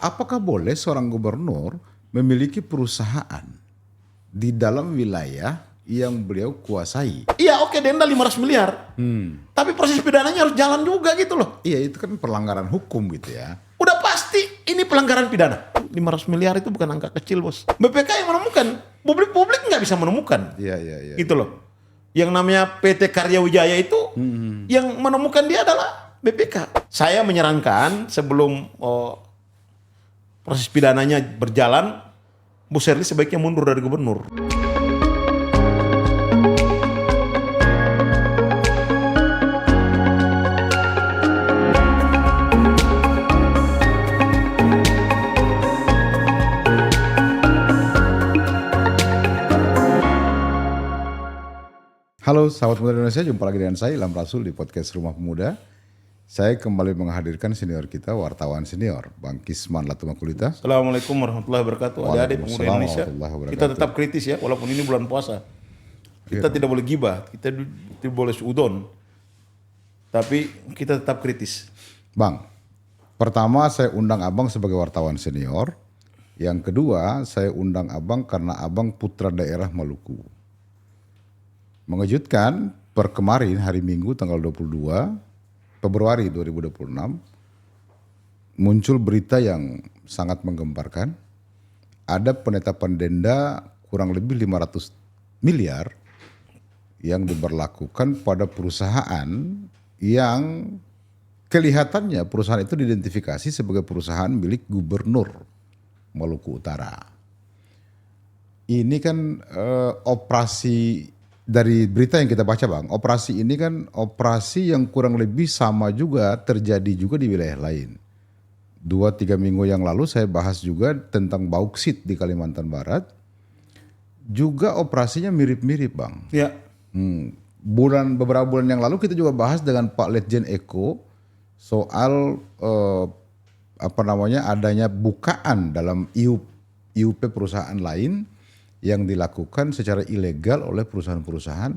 Apakah boleh seorang gubernur memiliki perusahaan di dalam wilayah yang beliau kuasai? Iya oke, denda 500 miliar. Tapi proses pidananya harus jalan juga gitu loh. Iya, itu kan pelanggaran hukum gitu ya. Udah pasti ini pelanggaran pidana. 500 miliar itu bukan angka kecil, Bos. BPK yang menemukan. Publik nggak bisa menemukan. Iya. Gitu loh. Yang namanya PT Karya Wijaya itu yang menemukan dia adalah BPK. Saya menyarankan sebelum proses pidananya berjalan, Bu Serli sebaiknya mundur dari gubernur. Halo sahabat muda Indonesia, jumpa lagi dengan saya Ilham Rasul di podcast Rumah Pemuda. Saya kembali menghadirkan senior kita, wartawan senior, Bang Kisman Latumakulita. Assalamualaikum warahmatullahi wabarakatuh. Adik-adik pemuda Indonesia, kita tetap kritis ya, walaupun ini bulan puasa. Kita tidak boleh gibah, kita tidak boleh suudon, tapi kita tetap kritis. Bang, pertama saya undang abang sebagai wartawan senior. Yang kedua, saya undang abang karena abang putra daerah Maluku. Mengejutkan, per kemarin hari Minggu tanggal 22 Februari 2026, muncul berita yang sangat menggemparkan. Ada penetapan denda kurang lebih 500 miliar yang diberlakukan pada perusahaan yang kelihatannya perusahaan itu diidentifikasi sebagai perusahaan milik gubernur Maluku Utara. Ini kan operasi. Dari berita yang kita baca Bang, operasi ini kan operasi yang kurang lebih sama juga terjadi juga di wilayah lain. 2-3 minggu yang lalu saya bahas juga tentang bauksit di Kalimantan Barat. Juga operasinya mirip-mirip Bang. Ya. Beberapa bulan yang lalu kita juga bahas dengan Pak Letjen Eko soal adanya bukaan dalam IUP perusahaan lain yang dilakukan secara ilegal oleh perusahaan-perusahaan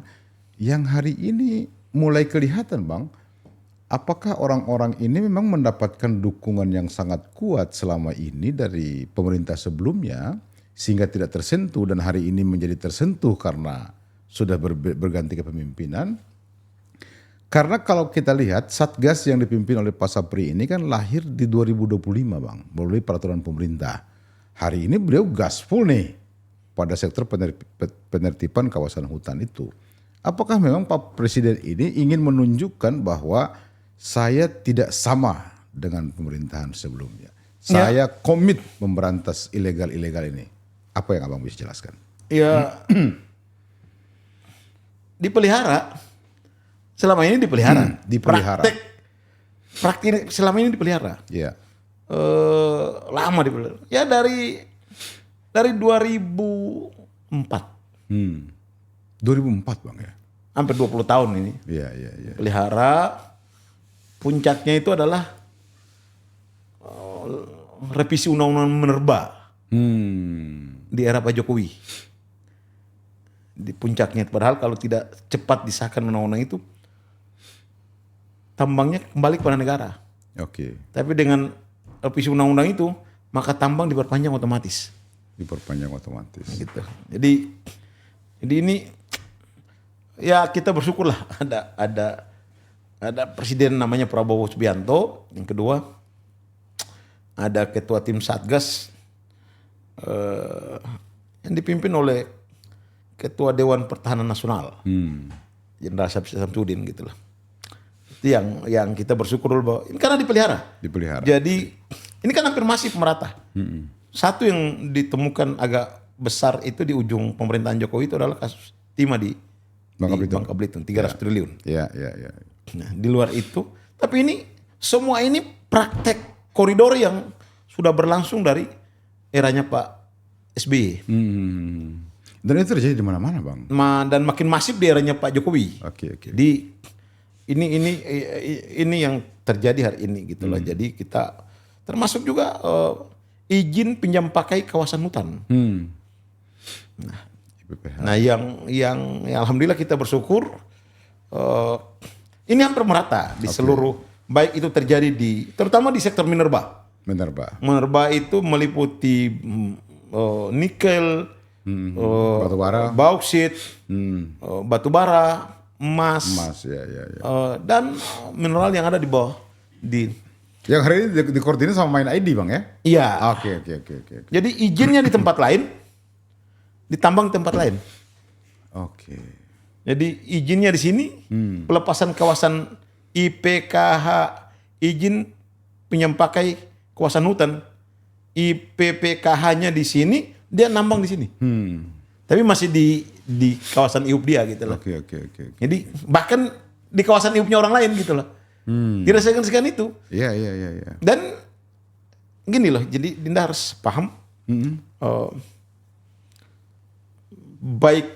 yang hari ini mulai kelihatan Bang, apakah orang-orang ini memang mendapatkan dukungan yang sangat kuat selama ini dari pemerintah sebelumnya sehingga tidak tersentuh dan hari ini menjadi tersentuh karena sudah berganti kepemimpinan. Karena kalau kita lihat Satgas yang dipimpin oleh Pak Sapri ini kan lahir di 2025 Bang, melalui peraturan pemerintah. Hari ini beliau gaspol nih pada sektor penertiban kawasan hutan itu. Apakah memang Pak Presiden ini ingin menunjukkan bahwa saya tidak sama dengan pemerintahan sebelumnya. Saya komit memberantas ilegal-ilegal ini. Apa yang Abang bisa jelaskan? Ya, dipelihara. Selama ini dipelihara. Dipelihara. Praktik selama ini dipelihara. Iya. Lama dipelihara. Ya dari 2004. 2004 Bang ya? Hampir 20 tahun ini. Iya. Pelihara, puncaknya itu adalah revisi undang-undang minerba di era Pak Jokowi. Di puncaknya, padahal kalau tidak cepat disahkan undang-undang itu, tambangnya kembali kepada negara. Oke. Tapi dengan revisi undang-undang itu, maka tambang diperpanjang otomatis. Diperpanjang otomatis. Gitu. Jadi ini ya kita bersyukurlah ada presiden namanya Prabowo Subianto. Yang kedua ada ketua tim Satgas yang dipimpin oleh ketua Dewan Pertahanan Nasional Jenderal Samsudin gitulah. Itu yang kita bersyukur dulu bahwa ini karena dipelihara. Jadi ini kan hampir masif merata. Satu yang ditemukan agak besar itu di ujung pemerintahan Jokowi itu adalah kasus timah di Bangka Belitung 300 triliun. Iya. Nah, di luar itu, tapi ini semua ini praktek koridor yang sudah berlangsung dari eranya Pak SBY. Dan itu terjadi di mana-mana Bang. Dan makin masif di eranya Pak Jokowi. Oke. Ini yang terjadi hari ini gitu loh. Jadi kita termasuk juga izin pinjam pakai kawasan hutan. Nah, yang alhamdulillah kita bersyukur ini hampir merata di seluruh, baik itu terjadi terutama di sektor minerba. Minerba itu meliputi nikel, batu bara, bauksit, batu bara, emas, dan mineral yang ada di bawah. Yang hari ini dikoordinir sama Main ID Bang ya? Iya. Oke. Jadi izinnya di tempat lain, ditambang di tempat lain. Oke. Jadi izinnya di sini, pelepasan kawasan IPKH, izin pinjam pakai kawasan hutan, IPPKH-nya di sini, dia nambang di sini. Tapi masih di kawasan IUP dia gitu loh. Oke. Jadi bahkan di kawasan IUP-nya orang lain gitu loh. Dirasakan itu. Iya. Dan gini loh, jadi Dinda harus paham, baik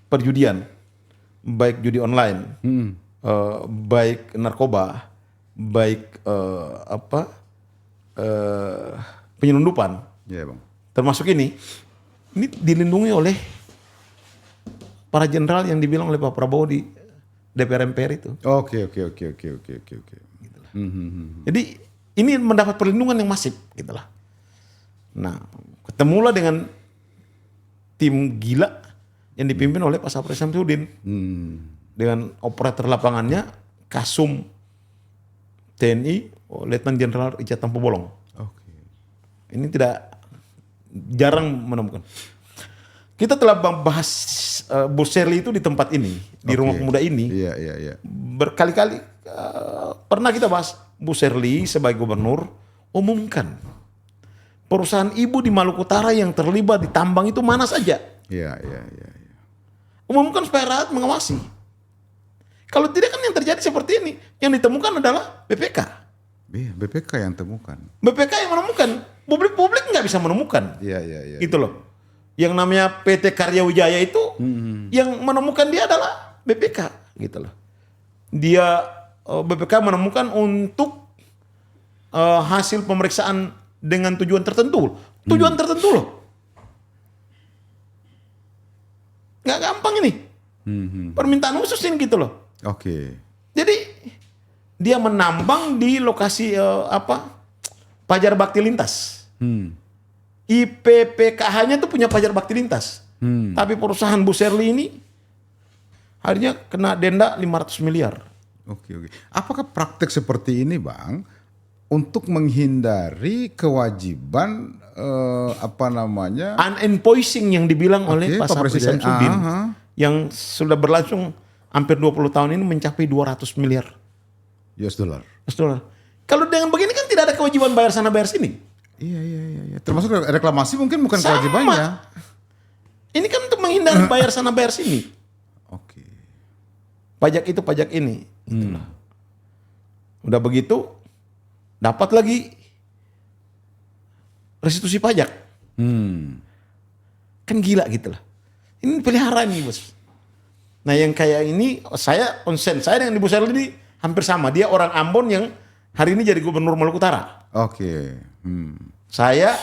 perjudian, baik judi online, baik narkoba, baik penyelundupan, Bang. termasuk ini dilindungi oleh para jenderal yang dibilang oleh Pak Prabowo di DPR MPR itu. Oke. Jadi ini mendapat perlindungan yang masif, gitulah. Nah, ketemulah dengan tim gila yang dipimpin oleh Pak Sapri Samsudin dengan operator lapangannya Kasum TNI Letnan Jenderal Richard Tampu Bolong. Oke. Ini jarang menemukan. Kita telah bahas Bu Sherly itu di tempat ini, di Rumah Pemuda ini. Iya. Berkali-kali pernah kita bahas. Bu Sherly sebagai gubernur umumkan perusahaan ibu di Maluku Utara yang terlibat di tambang itu mana saja. Iya. Umumkan supaya rakyat mengawasi. Kalau tidak kan yang terjadi seperti ini. Yang ditemukan adalah BPK. Iya, BPK yang temukan. BPK yang menemukan. Publik nggak bisa menemukan. Iya. Gitu loh. Yang namanya PT Karya Wijaya itu yang menemukan dia adalah BPK. Gitu loh. BPK menemukan untuk hasil pemeriksaan dengan tujuan tertentu. Tujuan tertentu loh. Nggak gampang ini. Permintaan khusus ini gitu loh. Oke. Jadi dia menambang di lokasi pajar bakti lintas. IPPKH-nya tuh punya pajar bakti lintas. Tapi perusahaan Bu Sherly ini harinya kena denda 500 miliar. Oke. Apakah praktek seperti ini Bang untuk menghindari kewajiban Uninvoicing yang dibilang oleh Pak Sapri Samsudin yang sudah berlangsung hampir 20 tahun ini mencapai 200 miliar US dollar. Kalau dengan begini kan tidak ada kewajiban bayar sana bayar sini. Iya. Termasuk reklamasi mungkin bukan kewajibannya. Ini kan untuk menghindari bayar sana bayar sini. Oke. Pajak itu pajak ini. Itulah. Udah begitu dapat lagi restitusi pajak. Kan gila gitu lah. Ini peliharaan nih bos. Nah yang kayak ini saya konsen. Saya dengan Ibu Sherly ini hampir sama. Dia orang Ambon yang hari ini jadi gubernur Maluku Utara. Oke. Saya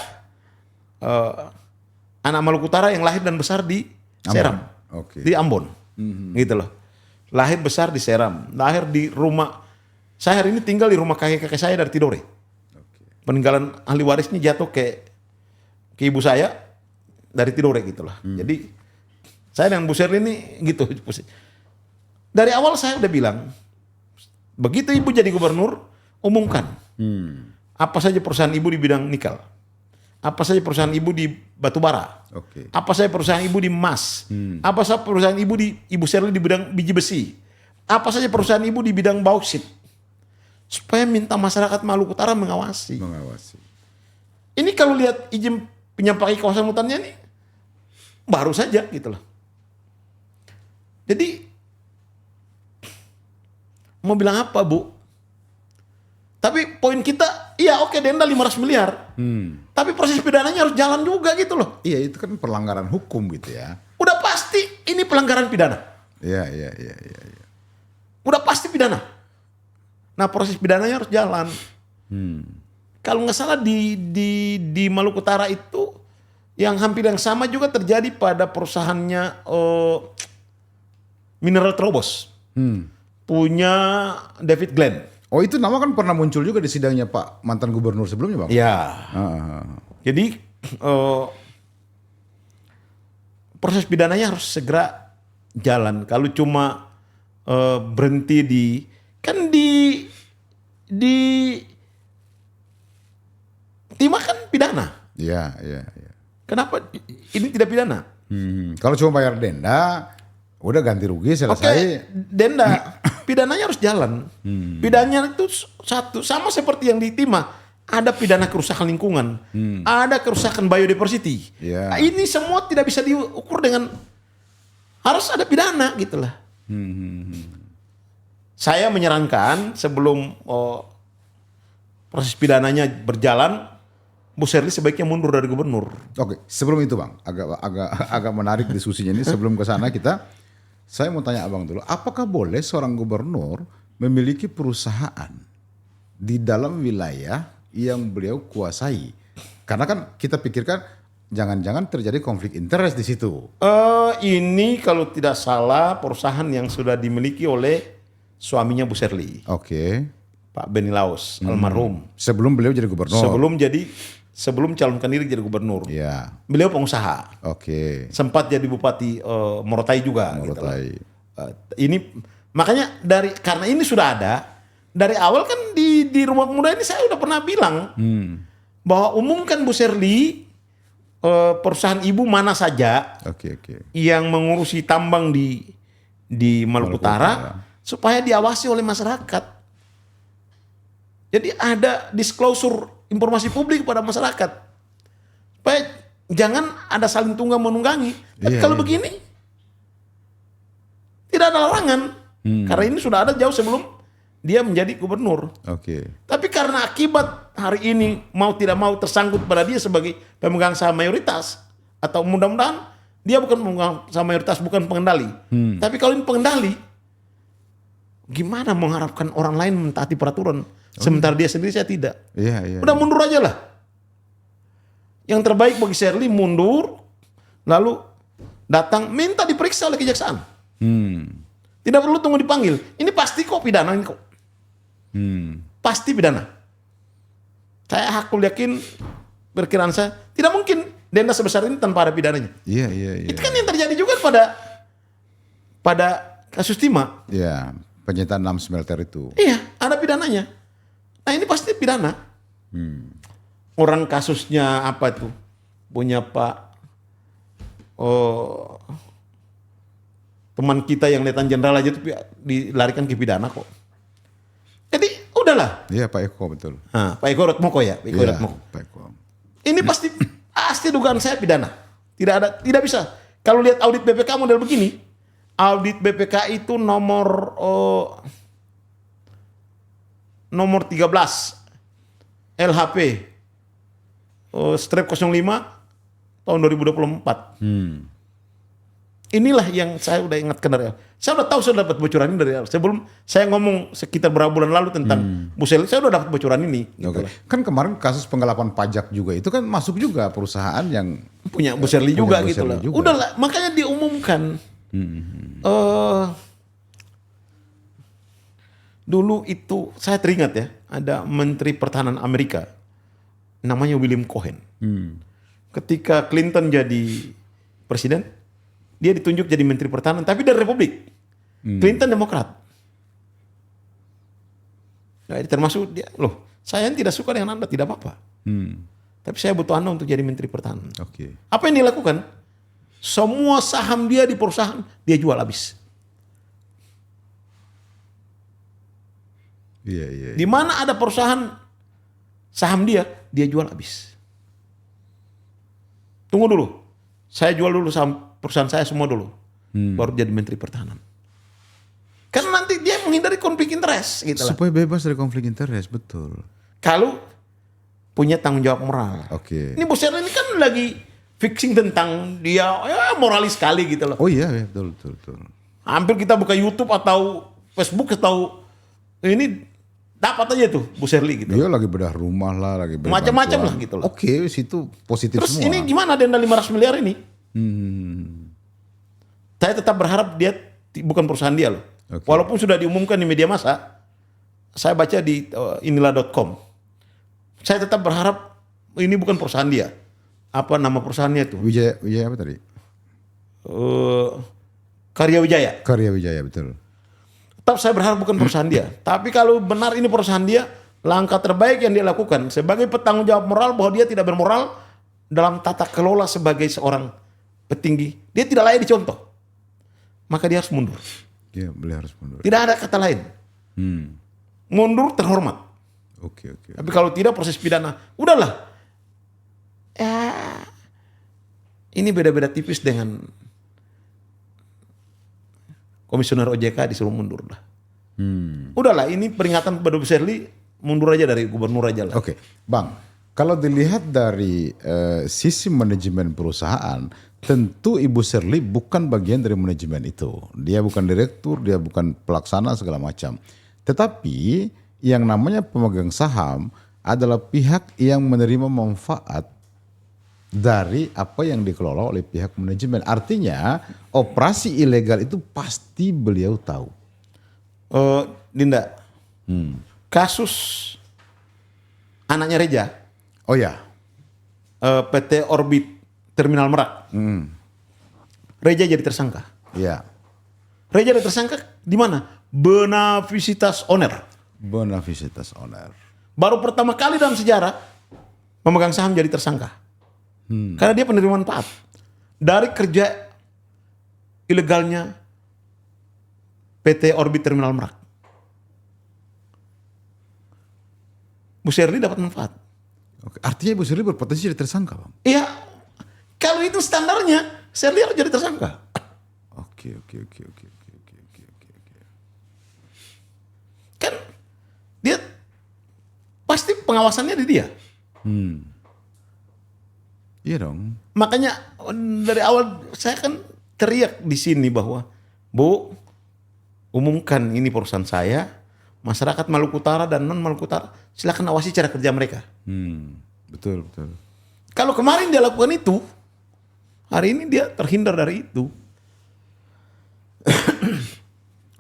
anak Maluku Utara yang lahir dan besar di Seram. Oke. Di Ambon. Gitu loh. Lahir besar di Seram. Lahir di rumah. Saya hari ini tinggal di rumah kakek-kakek saya dari Tidore. Peninggalan ahli warisnya jatuh ke ibu saya dari Tidore gitu lah. Jadi saya dengan Bu Sherly ini gitu. Dari awal saya udah bilang, begitu ibu jadi gubernur, umumkan. Apa saja perusahaan ibu di bidang nikel. Apa saja perusahaan ibu di batu bara. Apa saja perusahaan ibu di emas. Apa saja perusahaan ibu Ibu Sherly di bidang biji besi. Apa saja perusahaan ibu di bidang bauksit. Supaya minta masyarakat Maluku Utara mengawasi. Ini kalau lihat izin pinjam pakai kawasan hutannya nih, baru saja gitu loh. Jadi, mau bilang apa Bu? Tapi poin kita, iya oke denda 500 miliar. Tapi proses pidananya harus jalan juga gitu loh. Iya itu kan pelanggaran hukum gitu ya. Udah pasti ini pelanggaran pidana. Iya. Udah pasti pidana. Nah proses pidananya harus jalan. Kalau nggak salah di Maluku Utara itu yang hampir yang sama juga terjadi pada perusahaannya Mineral Trobos. Punya David Glenn. Oh itu nama kan pernah muncul juga di sidangnya Pak mantan gubernur sebelumnya Bang? Ya. Jadi proses pidananya harus segera jalan. Kalau cuma berhenti kan di timah kan pidana. Iya. Kenapa ini tidak pidana? Kalau cuma bayar denda, udah ganti rugi selesai. Oke, denda pidananya harus jalan. Pidananya itu satu, sama seperti yang di timah. Ada pidana kerusakan lingkungan, ada kerusakan biodiversity. Yeah. Nah, ini semua tidak bisa diukur dengan harus ada pidana gitulah. Saya menyarankan sebelum proses pidananya berjalan, Bu Sherly sebaiknya mundur dari gubernur. Oke, sebelum itu Bang, agak menarik diskusinya ini. Sebelum ke sana saya mau tanya Abang dulu, apakah boleh seorang gubernur memiliki perusahaan di dalam wilayah yang beliau kuasai? Karena kan kita pikirkan jangan-jangan terjadi konflik interest di situ. Ini kalau tidak salah perusahaan yang sudah dimiliki oleh suaminya Bu Sherly. Oke. Pak Beni Laos, almarhum. Sebelum beliau jadi gubernur. Sebelum calonkan diri jadi gubernur. Iya. Beliau pengusaha. Oke. Sempat jadi bupati Morotai juga. Morotai. Gitu ini makanya karena ini sudah ada dari awal kan di Rumah Pemuda ini saya udah pernah bilang bahwa umumkan Bu Sherly perusahaan ibu mana saja yang mengurusi tambang di Maluku Utara supaya diawasi oleh masyarakat. Jadi ada disclosure informasi publik kepada masyarakat. Supaya jangan ada saling tunggang menunggangi. Tapi kalau begini tidak ada larangan. Karena ini sudah ada jauh sebelum dia menjadi gubernur. Tapi karena akibat hari ini mau tidak mau tersangkut pada dia sebagai pemegang saham mayoritas, atau mudah-mudahan dia bukan pemegang saham mayoritas, bukan pengendali. Tapi kalau ini pengendali, gimana mengharapkan orang lain mentaati peraturan? Sementara dia sendiri saya tidak. Udah mundur aja lah. Yang terbaik bagi Sherly mundur, lalu datang minta diperiksa oleh kejaksaan. Tidak perlu tunggu dipanggil. Ini pasti kok pidana ini kok. Pasti pidana. Saya hakul yakin perkiraan saya tidak mungkin denda sebesar ini tanpa ada pidananya. Itu kan yang terjadi juga pada kasus timah. Iya, penyitaan 6 smelter itu. Iya, ada pidananya. Nah ini pasti pidana. Orang kasusnya apa itu? Punya teman kita yang Letnan Jenderal aja itu dilarikan ke pidana kok. Jadi udahlah. Iya Pak Eko betul. Pak Eko Ratmoko ya. Pak Eko. Ini pasti dugaan saya pidana. Tidak bisa. Kalau lihat audit BPK model begini, audit BPK itu nomor 13 LHP strip 05 tahun 2024. Inilah yang saya udah ingatkan dari awal. Saya udah tahu saya dapat bocoran ini dari awal. Sebelum saya ngomong sekitar beberapa bulan lalu tentang Bu Sherly, saya udah dapat bocoran ini. Kan kemarin kasus penggelapan pajak juga itu kan masuk juga perusahaan yang punya Bu Sherly juga gitu loh. Udahlah, makanya diumumkan. Dulu itu saya teringat ya, ada Menteri Pertahanan Amerika namanya William Cohen. Ketika Clinton jadi presiden, dia ditunjuk jadi Menteri Pertahanan, tapi dari Republik. Clinton Demokrat. Nah, termasuk dia, saya tidak suka dengan Anda, tidak apa-apa. Tapi saya butuh Anda untuk jadi Menteri Pertahanan. Apa yang dilakukan? Semua saham dia di perusahaan, dia jual habis. Di mana ada perusahaan saham dia jual habis. Tunggu dulu, saya jual dulu saham perusahaan saya semua dulu, baru jadi Menteri Pertahanan. Karena nanti dia menghindari konflik interest, gitu lah. Supaya bebas dari konflik interest, betul. Kalau punya tanggung jawab moral. Ini Bu Sherly ini kan lagi fixing tentang dia moralis sekali gitu loh. Oh iya, betul. Hampir kita buka YouTube atau Facebook atau ini dapat aja tuh Bu Sherly gitu. Dia lagi bedah rumah lah, lagi bedah macam-macam lah gitu loh. Situ positif terus semua. Terus ini gimana denda 500 miliar ini? Saya tetap berharap dia bukan perusahaan dia loh. Walaupun sudah diumumkan di media massa, saya baca di inilah.com. Saya tetap berharap ini bukan perusahaan dia. Apa nama perusahaannya itu? Wijaya apa tadi? Karya Wijaya. Karya Wijaya, betul. Tetap saya berharap bukan perusahaan dia. Tapi kalau benar ini perusahaan dia, langkah terbaik yang dia lakukan sebagai petanggung jawab moral bahwa dia tidak bermoral dalam tata kelola sebagai seorang petinggi. Dia tidak layak dicontoh. Maka dia harus mundur. Iya, beliau harus mundur. Tidak ada kata lain. Mundur terhormat. Oke. Tapi kalau tidak proses pidana, udahlah. Ya, ini beda-beda tipis dengan komisioner OJK disuruh mundur lah. Udahlah, ini peringatan kepada Bu Sherly, mundur aja dari gubernur aja lah. Oke, Bang. Kalau dilihat dari sisi manajemen perusahaan, tentu Ibu Sherly bukan bagian dari manajemen itu. Dia bukan direktur, dia bukan pelaksana segala macam. Tetapi yang namanya pemegang saham adalah pihak yang menerima manfaat dari apa yang dikelola oleh pihak manajemen. Artinya operasi ilegal itu pasti beliau tahu. Dinda, kasus anaknya Reja. Oh ya. PT Orbit Terminal Merak. Reja jadi tersangka. Iya. Reja jadi tersangka di mana? Beneficitas Owner. Beneficitas Owner. Baru pertama kali dalam sejarah pemegang saham jadi tersangka. Karena dia penerima manfaat dari kerja ilegalnya PT Orbit Terminal Merak. Bu Sherly dapat manfaat. Oke. Artinya Ibu Sherly berpotensi jadi tersangka, Bang? Iya, kalau itu standarnya, Sherly harus jadi tersangka. Oke. Kan dia pasti pengawasannya di dia. Iya dong. Makanya dari awal saya kan teriak di sini bahwa Bu, umumkan ini perusahaan saya, masyarakat Maluku Utara dan non Maluku Utara silakan awasi cara kerja mereka. Betul. Kalau kemarin dia lakukan itu, hari ini dia terhindar dari itu.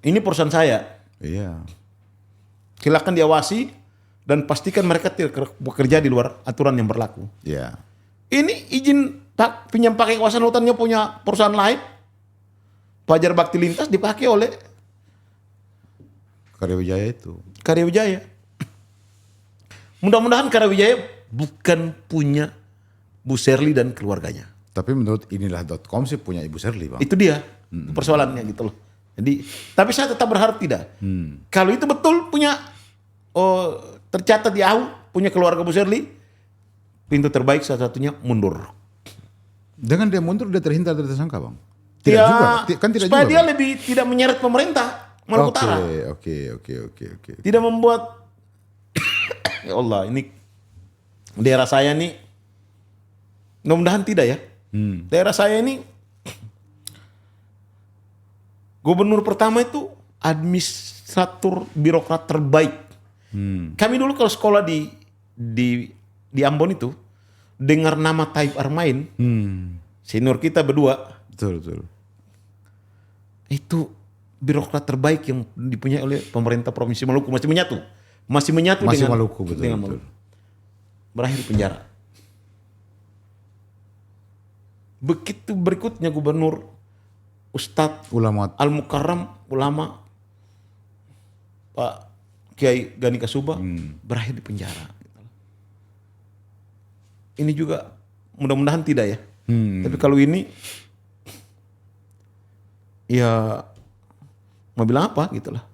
Ini perusahaan saya. Iya. Silakan diawasi dan pastikan mereka tidak bekerja di luar aturan yang berlaku. Iya. Ini izin pinjam pakai kawasan hutannya punya perusahaan lain. Fajar Bakti Lintas dipakai oleh Karya Wijaya itu. Karya Wijaya. Mudah-mudahan Karya Wijaya bukan punya Bu Sherly dan keluarganya. Tapi menurut inilah.com sih punya Ibu Sherly, Bang. Itu dia persoalannya gitu loh. Jadi, tapi saya tetap berharap tidak. Kalau itu betul punya tercatat di AU punya keluarga Bu Sherly, pintu terbaik satu-satunya mundur. Dengan dia mundur dia terhindar dari tersangka, Bang. Tidak Ya, juga. Kan tidak supaya juga. dia Bang? lebih tidak menyeret pemerintah Maluku Utara. Oke. Tidak membuat ya Allah, ini daerah saya nih mudah-mudahan tidak ya. Daerah saya ini gubernur pertama itu administrator birokrat terbaik. Kami dulu kalau sekolah di Ambon itu dengar nama Taib Armain, senior kita berdua. Betul. Itu birokrat terbaik yang dipunyai oleh pemerintah Provinsi Maluku. Masih menyatu Masih dengan Maluku, betul. dengan Maluku. Berakhir di penjara. Begitu berikutnya gubernur Ustadz Ulama. Al-Mukarram, ulama Pak Kiai Gani Kasuba berakhir di penjara. Ini juga mudah-mudahan tidak ya. Tapi kalau ini ya mau bilang apa gitulah.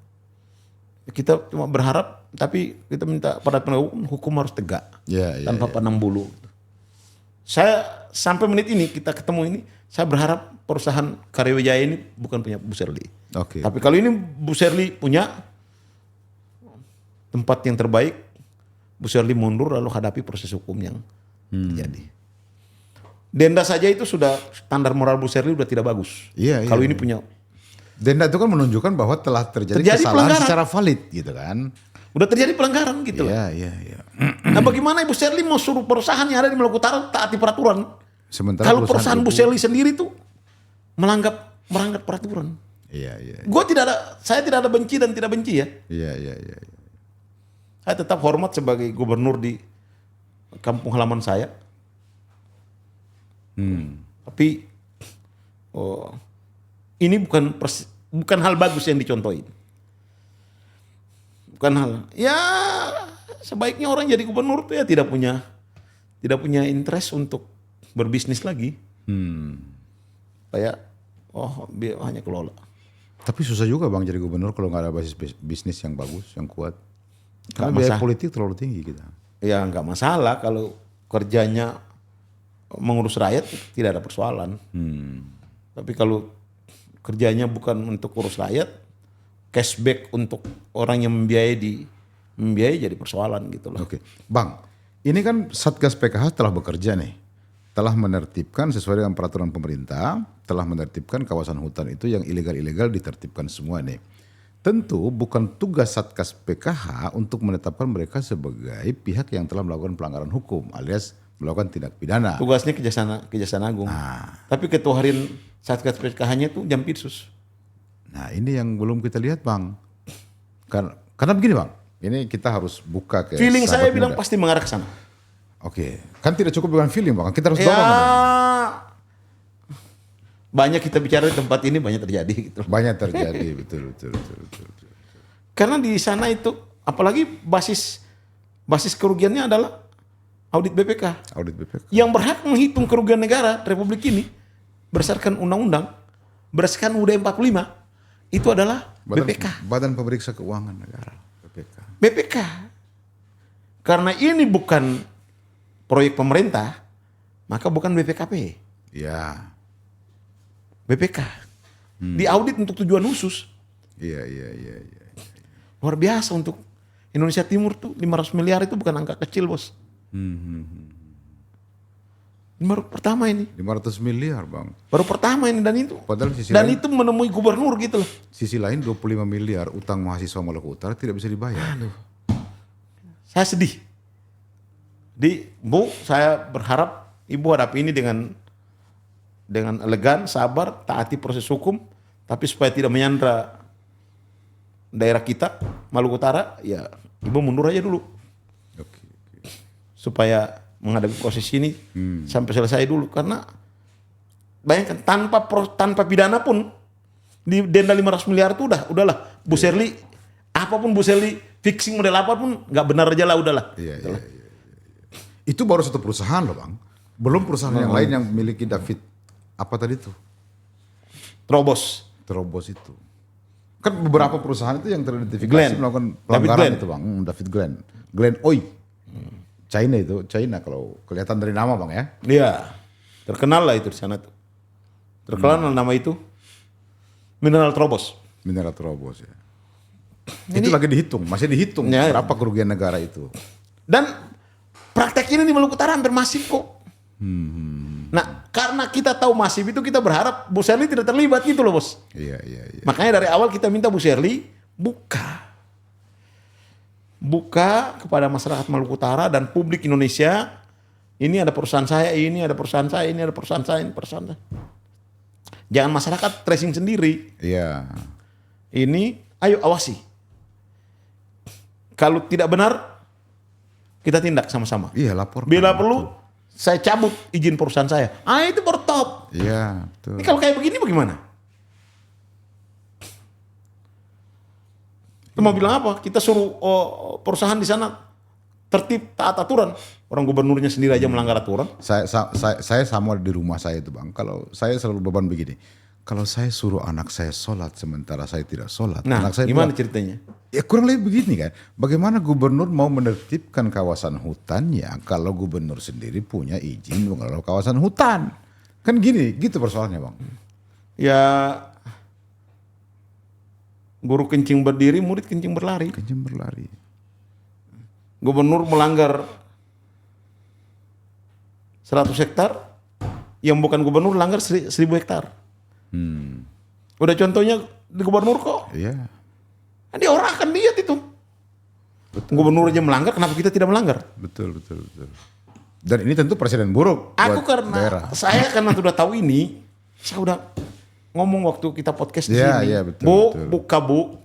Kita cuma berharap, tapi kita minta pada penegak hukum harus tegak tanpa pandang bulu. Saya sampai menit ini kita ketemu ini, saya berharap perusahaan Karya Wijaya ini bukan punya Bu Sherly. Oke. Tapi kalau ini Bu Sherly punya tempat yang terbaik, Bu Sherly mundur lalu hadapi proses hukum yang terjadi. Denda saja itu sudah standar moral Bu Sherly sudah tidak bagus. Iya. Kalau ini punya Denda itu kan menunjukkan bahwa telah terjadi kesalahan pelanggaran secara valid gitu kan. udah terjadi pelanggaran gitu loh. Iya. Nah bagaimana Ibu Sherly mau suruh perusahaan yang ada di Maluku Utara taati peraturan? Sementara Kalau perusahaan Bu Sherly sendiri tuh melanggar peraturan. Iya. Saya tidak ada benci dan tidak benci ya. Iya. Saya tetap hormat sebagai gubernur di kampung halaman saya. Tapi ini bukan hal bagus yang dicontohin. Bukan hal. Ya sebaiknya orang jadi gubernur tuh ya tidak punya interest untuk berbisnis lagi. Kayak hanya kelola. Tapi susah juga Bang jadi gubernur kalau nggak ada basis bisnis yang bagus, yang kuat. Karena biaya politik terlalu tinggi kita. Ya nggak masalah kalau kerjanya mengurus rakyat tidak ada persoalan. Tapi kalau kerjanya bukan untuk urus rakyat, cashback untuk orang yang membiayai jadi persoalan gitu loh. Oke, Bang, ini kan Satgas PKH telah bekerja nih, telah menertibkan sesuai dengan peraturan pemerintah, telah menertibkan kawasan hutan itu yang ilegal-ilegal ditertibkan semua nih. Tentu bukan tugas Satgas PKH untuk menetapkan mereka sebagai pihak yang telah melakukan pelanggaran hukum alias melakukan tindak pidana. Tugasnya Kejaksaan Agung. Tapi ketua harian Satgas PKH-nya itu Jampitsus. Nah ini yang belum kita lihat Bang. Karena begini Bang, ini kita harus buka ke feeling saya bilang pasti mengarah ke sana. Oke, kan tidak cukup dengan feeling Bang, kita harus dorong. Banyak kita bicara di tempat ini banyak terjadi gitu. Banyak terjadi, betul. Karena di sana itu apalagi basis kerugiannya adalah audit BPK. Audit BPK. Yang berhak menghitung kerugian negara Republik ini berdasarkan undang-undang, berdasarkan UUD 45 itu adalah BPK. Badan Pemeriksa Keuangan Negara, BPK. BPK. Karena ini bukan proyek pemerintah, maka bukan BPKP. Ya. BPK. Diaudit untuk tujuan khusus. Iya. Luar biasa untuk Indonesia Timur tuh 500 miliar itu bukan angka kecil, Bos. Baru pertama ini. 500 miliar Bang. Baru pertama ini dan itu. Padahal itu menemui gubernur gitu loh. Sisi lain 25 miliar utang mahasiswa Maluku Utara tidak bisa dibayar. Aduh. Saya sedih. Bu, saya berharap Ibu hadapi ini dengan elegan, sabar, taati proses hukum, tapi supaya tidak menyandra daerah kita, Maluku Utara, ya Ibu mundur aja dulu. Oke. Supaya menghadapi proses ini sampai selesai dulu. Karena bayangkan tanpa pidana pun di denda 500 miliar itu udahlah. Bu Sherly, apapun Bu Sherly, fixing model apapun nggak benar aja lah udahlah. Iya. Itu baru satu perusahaan loh Bang. Belum perusahaan yang lain yang memiliki David apa tadi tuh? Terobos itu. Kan beberapa perusahaan itu yang teridentifikasi melakukan pelanggaran itu Bang. David Glenn Oy. China kalau kelihatan dari nama Bang ya. Iya. Terkenal lah itu di sana tuh. Terkenal nama itu Mineral Trobos ya. Itu lagi dihitung, masih dihitung ya, berapa kerugian negara itu. Dan praktek ini di Maluku Utara hampir masif kok. Nah, karena kita tahu masif itu kita berharap Bu Sherly tidak terlibat gitu loh Bos. Iya. Makanya dari awal kita minta Bu Sherly buka kepada masyarakat Maluku Utara dan publik Indonesia. Ini ada perusahaan saya, ini ada perusahaan saya, ini ada perusahaan saya, ini perusahaan saya. Jangan masyarakat tracing sendiri. Iya. Ini ayo awasi. Kalau tidak benar kita tindak sama-sama. Iya, lapor. Bila perlu saya cabut izin perusahaan saya. Itu baru top. Iya, betul. Ini kalau kayak begini bagaimana? Itu mau bilang apa? Kita suruh perusahaan di sana tertib, taat aturan. Orang gubernurnya sendiri aja melanggar aturan. Saya sama di rumah saya itu Bang. Kalau saya selalu beban begini. Kalau saya suruh anak saya sholat sementara saya tidak sholat. Nah, anak saya gimana bilang, ceritanya? Ya kurang lebih begini kan. Bagaimana gubernur mau menertibkan kawasan hutannya kalau gubernur sendiri punya izin mengelola kawasan hutan? Kan gitu persoalannya Bang. Ya guru kencing berdiri, murid kencing berlari. Gubernur melanggar 100 hektar, yang bukan gubernur langgar 1000 hektar. Udah contohnya di gubernur kok. Iya. Dia orang akan lihat itu. Betul. Gubernur aja melanggar, kenapa kita tidak melanggar? Betul. Dan ini tentu presiden buruk buat daerah. Saya karena sudah tahu ini, saya udah ngomong waktu kita podcast di sini. Iya, betul. Buka Bu.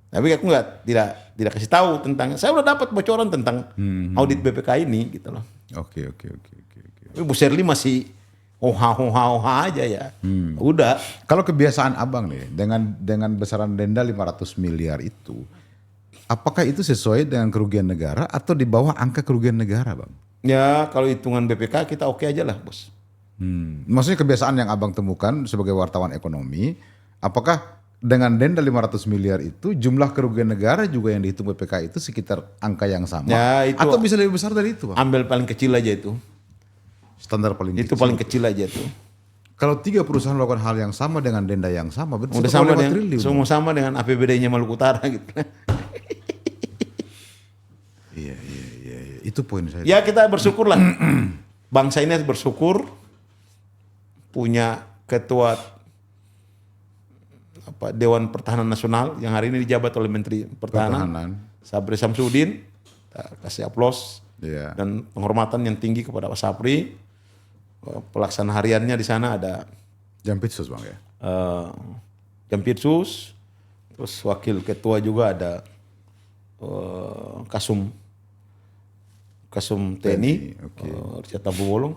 Tapi aku tidak kasih tahu tentang. Saya udah dapat bocoran tentang audit BPK ini gitu loh. Oke. Tapi Bu Sherly masih oha aja ya. Udah. Kalau kebiasaan abang nih dengan besaran denda 500 miliar itu, apakah itu sesuai dengan kerugian negara atau di bawah angka kerugian negara, Bang? Ya kalau hitungan BPK kita oke aja lah, Bos. Maksudnya kebiasaan yang abang temukan sebagai wartawan ekonomi, apakah dengan denda 500 miliar itu jumlah kerugian negara juga yang dihitung BPK itu sekitar angka yang sama? Ya, itu atau bisa lebih besar dari itu, Bang? ambil paling kecil aja itu. Standar paling Itu kecil. paling kecil aja tuh. Kalau 3 perusahaan melakukan hal yang sama dengan denda yang sama, berarti Udah 1,5 sama dengan triliun. semua sama dengan APBD-nya Maluku Utara gitu. Iya. Itu poin saya. Ya kita bersyukur lah. Bangsa ini harus bersyukur punya ketua Dewan Pertahanan Nasional yang hari ini dijabat oleh Menteri Pertahanan. Sabri Samsudin. Kita kasih aplaus dan penghormatan yang tinggi kepada Pak Sapri. Pelaksana hariannya di sana ada Jampitsus, Bang ya. Jampitsus, terus wakil ketua juga ada Kasum TNI, Richard Tambubolong.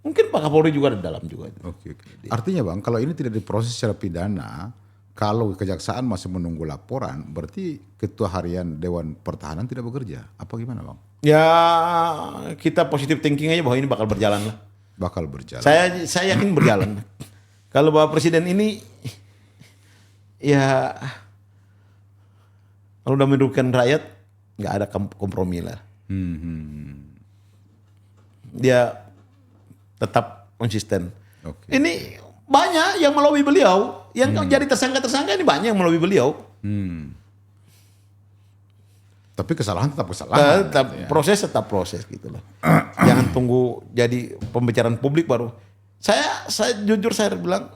Mungkin Pak Kapolri juga ada di dalam juga. Oke. Artinya, Bang, kalau ini tidak diproses secara pidana, kalau kejaksaan masih menunggu laporan, berarti ketua harian Dewan Pertahanan tidak bekerja. Apa gimana, Bang? Ya kita positive thinking aja bahwa ini bakal berjalan lah. Bakal berjalan. Saya yakin berjalan. Kalau Bapak Presiden ini ya kalau udah merugikan rakyat nggak ada kompromi lah. Dia tetap konsisten. Okay. Ini banyak yang melalui beliau, yang jadi tersangka ini banyak yang melalui beliau. Tapi kesalahan tetap kesalahan. Proses tetap proses gitu loh. Jangan tunggu jadi pembicaraan publik baru. Saya jujur saya bilang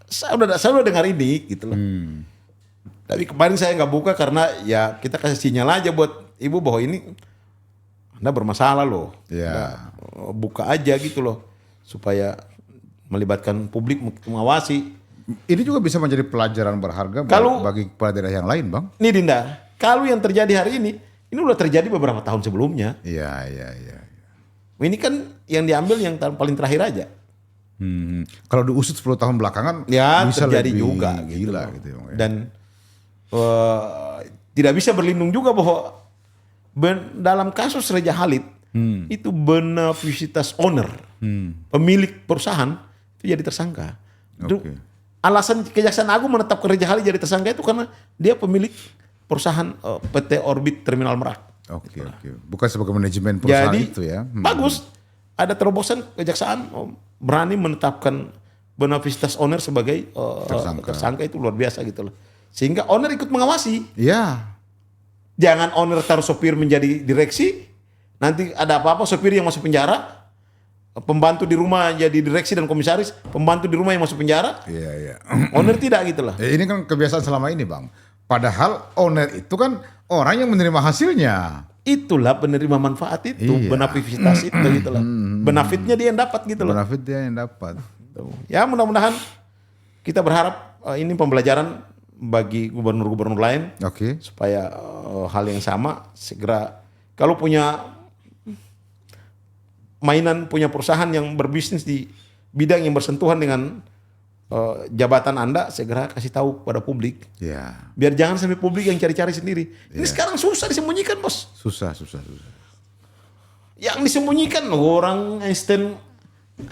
saya udah dengar ini gitu loh. Tapi kemarin saya nggak buka karena ya kita kasih sinyal aja buat ibu bahwa ini Anda bermasalah loh. Ya. Buka aja gitu loh supaya melibatkan publik mengawasi. Ini juga bisa menjadi pelajaran berharga bagi kepala daerah yang lain, Bang. Nih Dinda, kalau yang terjadi hari ini udah terjadi beberapa tahun sebelumnya. Iya. Ini kan yang diambil yang paling terakhir aja. Kalau diusut 10 tahun belakangan ya bisa terjadi lebih juga gila gitu ya, Bang. Dan tidak bisa berlindung juga bahwa dalam kasus Reja Khalid itu beneficitas owner, pemilik perusahaan itu jadi tersangka. Okay. Alasan Kejaksaan Agung menetapkan Reja Khalid jadi tersangka itu karena dia pemilik perusahaan PT Orbit Terminal Merak. Oke. Bukan sebagai manajemen perusahaan jadi, itu ya. Bagus. Ada terobosan Kejaksaan berani menetapkan beneficitas owner sebagai tersangka itu luar biasa gitu loh. Sehingga owner ikut mengawasi. Iya. Jangan owner taruh sopir menjadi direksi, nanti ada apa-apa sopir yang masuk penjara, pembantu di rumah jadi direksi dan komisaris, pembantu di rumah yang masuk penjara. Iya. Owner tidak gitu lah. Ini kan kebiasaan selama ini, Bang. Padahal owner itu kan orang yang menerima hasilnya. Itulah penerima manfaat itu, beneficitas itu gitu lah. Benefitnya dia yang dapat gitu loh. Benefit dia yang dapat. Ya mudah-mudahan kita berharap ini pembelajaran bagi gubernur-gubernur lain. Oke. Supaya hal yang sama segera kalau punya punya perusahaan yang berbisnis di bidang yang bersentuhan dengan jabatan Anda, segera kasih tahu kepada publik. Ya. Biar jangan sampai publik yang cari-cari sendiri. Ini sekarang susah disembunyikan, Bos. Susah. Yang disembunyikan orang Einstein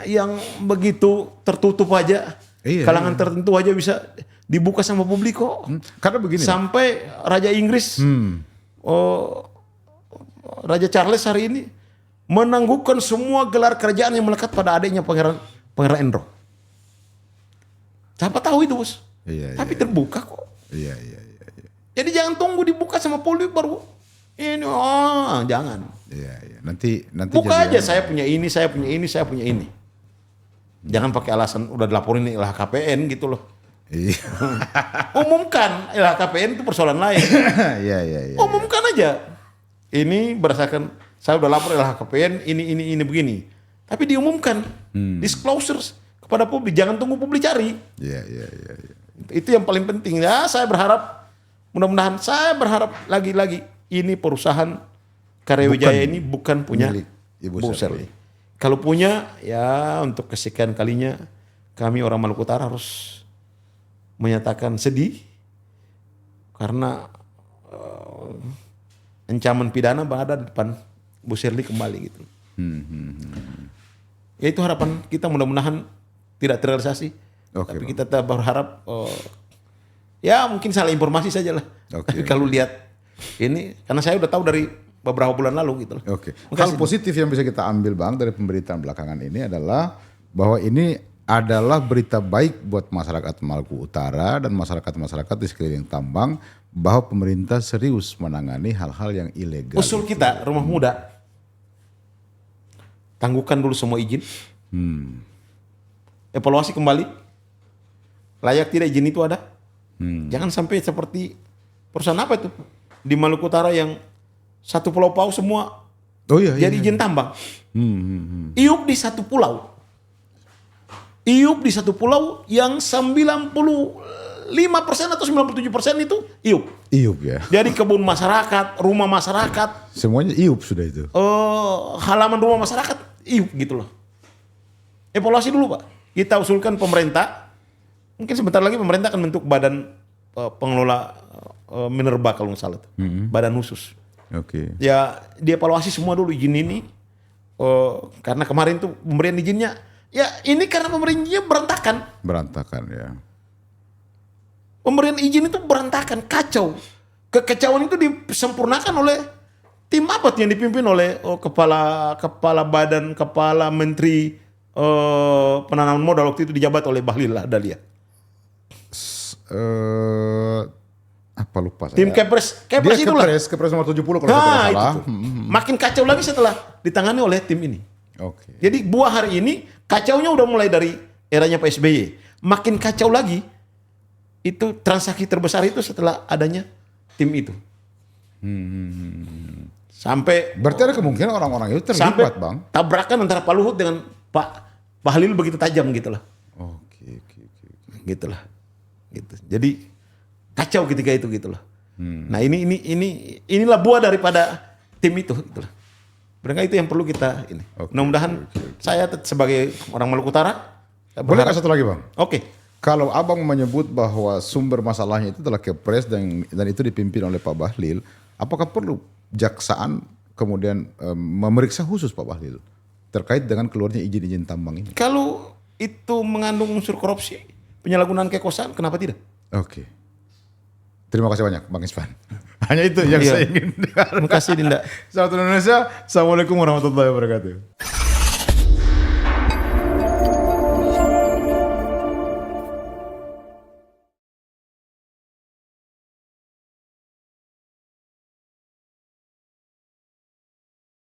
yang begitu tertutup aja. Kalangan tertentu aja bisa dibuka sama publik kok. Karena begini. Sampai Raja Inggris, Raja Charles hari ini menangguhkan semua gelar kerajaan yang melekat pada adiknya Pangeran Andrew. Siapa tahu itu, Bos. Tapi terbuka kok. Iya. Jadi jangan tunggu dibuka sama publik baru. Ini jangan. Iya. Nanti buka aja, saya punya ini. Jangan pakai alasan udah dilaporin LHKPN gitu loh. Iya. Umumkan, LHKPN itu persoalan lain. Iya. Umumkan aja. Ini berdasarkan saya udah lapor LHKPN ini begini. Tapi diumumkan, disclosures kepada publik. Jangan tunggu publik cari. Iya. Itu yang paling penting. Ya, saya berharap Mudah-mudahan, saya berharap lagi-lagi ini perusahaan Karya Wijaya ini bukan punya milik Ibu Bu Sherly. Sherly. Kalau punya, ya untuk kesekian kalinya kami orang Maluku Utara harus menyatakan sedih karena ancaman pidana berada di depan Bu Sherly kembali gitu. Ya itu harapan kita, mudah-mudahan tidak terrealisasi. Oke, Tapi Bang. kita tetap berharap ya mungkin salah informasi saja lah. Oke. Tapi kalau lihat ini, karena saya udah tahu dari beberapa bulan lalu gitu loh. Oke. Makasih. Hal positif yang bisa kita ambil Bang dari pemberitaan belakangan ini adalah bahwa ini adalah berita baik buat masyarakat Maluku Utara dan masyarakat-masyarakat di sekeliling Tambang bahwa pemerintah serius menangani hal-hal yang ilegal. Usul kita, Rumah Muda, tangguhkan dulu semua izin. Evaluasi kembali. Layak tidak izin itu ada. Jangan sampai seperti perusahaan apa itu di Maluku Utara yang satu pulau Pau semua Oh iya. jadi izin tambang. Iup di satu pulau. Iup di satu pulau yang 95% atau 97% itu iup. Iup ya. Jadi kebun masyarakat, rumah masyarakat, Semuanya iup sudah itu. halaman rumah masyarakat iup gitu loh. Evaluasi dulu Pak. Kita usulkan pemerintah, mungkin sebentar lagi pemerintah akan bentuk badan pengelola minerba kalau nggak salah, badan khusus. Oke. Ya dievaluasi semua dulu izin ini, karena kemarin tuh pemberian izinnya, ya ini karena pemberian izinnya berantakan. Berantakan ya. Pemberian izin itu berantakan, kacau. Kekacauan itu disempurnakan oleh tim apa tuh yang dipimpin oleh kepala menteri penanaman modal waktu itu dijabat oleh Bahlil Lahadalia. Apa lupa saya. Tim Kepres Dia itulah. Kepres nomor 70 kalau saya tidak salah. Itu tuh. Makin kacau lagi setelah ditangani oleh tim ini. Oke. Jadi buah hari ini kacaunya udah mulai dari eranya Pak SBY. Makin kacau lagi itu transaksi terbesar itu setelah adanya tim itu. Sampai Berarti ada kemungkinan orang-orang itu sampai terlibat, Bang. tabrakan antara Pak Luhut dengan Pak Bahlil begitu tajam gitu lah. Oke. Gitulah. Gitu. Jadi kacau ketika itu gitu loh. Nah, inilah buah daripada tim itu gitu loh. Barangkali itu yang perlu kita ini. Oke, Mudah-mudahan saya sebagai orang Maluku Utara Boleh nggak satu lagi, Bang? Oke. Kalau Abang menyebut bahwa sumber masalahnya itu adalah Kepres dan itu dipimpin oleh Pak Bahlil, apakah perlu jaksaan kemudian memeriksa khusus Pak Bahlil terkait dengan keluarnya izin-izin tambang ini? Kalau itu mengandung unsur korupsi, penyalahgunaan kekuasaan, kenapa tidak? Oke. Terima kasih banyak, Bang Isvan. Hanya itu yang Iya. saya ingin dengar. Terima kasih Dinda. Sahabat Indonesia, Assalamualaikum warahmatullahi wabarakatuh.